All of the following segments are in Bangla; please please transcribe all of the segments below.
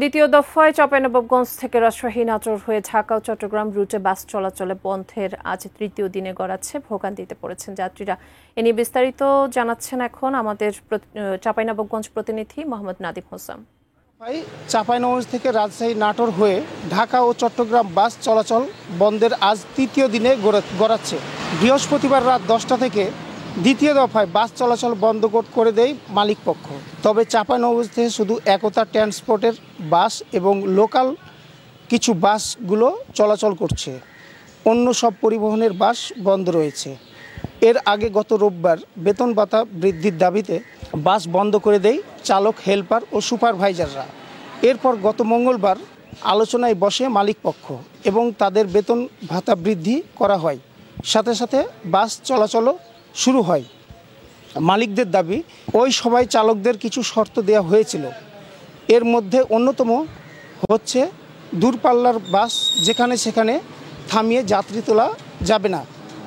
দ্বিতীয় দফায় চাঁপাইনবাবগঞ্জ থেকে রাজশাহী নাটোর হয়ে ঢাকা ও চট্টগ্রাম রুটে বাস চলাচলে বন্ধের আজ তৃতীয় দিনে গড়াচ্ছে। ভোগান্তিতে পড়েছেন যাত্রীরা। এ নিয়ে বিস্তারিত জানাচ্ছেন এখন আমাদের চাঁপাইনবাবগঞ্জ প্রতিনিধি মোহাম্মদ নাদিম হোসেন। চাঁপাইনবাবগঞ্জ থেকে রাজশাহী নাটোর হয়ে ঢাকা ও চট্টগ্রাম বাস চলাচল বন্ধের আজ তৃতীয় দিনে গড়াচ্ছে। বৃহস্পতিবার রাত 10টা থেকে দ্বিতীয় দফায় বাস চলাচল বন্ধ করে দেয় মালিকপক্ষ। তবে চাঁপাইনবাবগঞ্জ থেকে শুধু একতা ট্রান্সপোর্টের বাস এবং লোকাল কিছু বাসগুলো চলাচল করছে। অন্য সব পরিবহনের বাস বন্ধ রয়েছে। এর আগে গত রোববার বেতন ভাতা বৃদ্ধির দাবিতে বাস বন্ধ করে দেয় চালক, হেল্পার ও সুপারভাইজাররা। এরপর গত মঙ্গলবার আলোচনায় বসে মালিকপক্ষ এবং তাদের বেতন ভাতা বৃদ্ধি করা হয়। সাথে সাথে বাস চলাচলও শুরু হয়। মালিকদের দাবি, ওই সভায় চালকদের কিছু শর্ত দেওয়া হয়েছিল। এর মধ্যে অন্যতম হচ্ছে দূরপাল্লার বাস যেখানে সেখানে থামিয়ে যাত্রী তোলা যাবে না,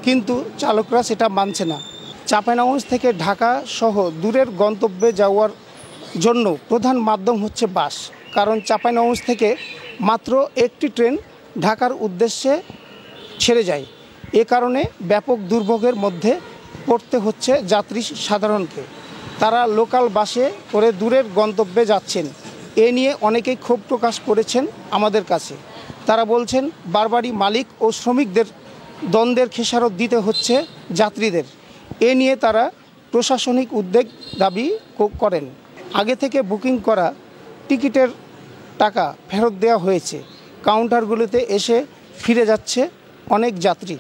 কিন্তু চালকরা সেটা মানছে না। চাঁপাইনবাবগঞ্জ থেকে ঢাকা সহ দূরের গন্তব্যে যাওয়ার জন্য প্রধান মাধ্যম হচ্ছে বাস, কারণ চাঁপাইনবাবগঞ্জ থেকে মাত্র একটি ট্রেন ঢাকার উদ্দেশ্যে ছেড়ে যায়। এ কারণে ব্যাপক দুর্ভোগের মধ্যে পড়তে হচ্ছে যাত্রী সাধারণকে। তারা লোকাল বাসে করে দূরের গন্তব্যে যাচ্ছেন। এ নিয়ে অনেকেই ক্ষোভ প্রকাশ করেছেন আমাদের কাছে। তারা বলছেন, বারবারই মালিক ও শ্রমিকদের দ্বন্দ্বের খেসারত দিতে হচ্ছে যাত্রীদের। এ নিয়ে তারা প্রশাসনিক উদ্যোগ দাবি করেন। আগে থেকে বুকিং করা টিকিটের টাকা ফেরত দেওয়া হয়েছে। কাউন্টারগুলোতে এসে ফিরে যাচ্ছে অনেক যাত্রী।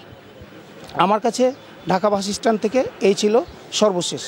আমার কাছে ঢাকা বাস স্ট্যান্ড থেকে এই ছিল সর্বশেষ।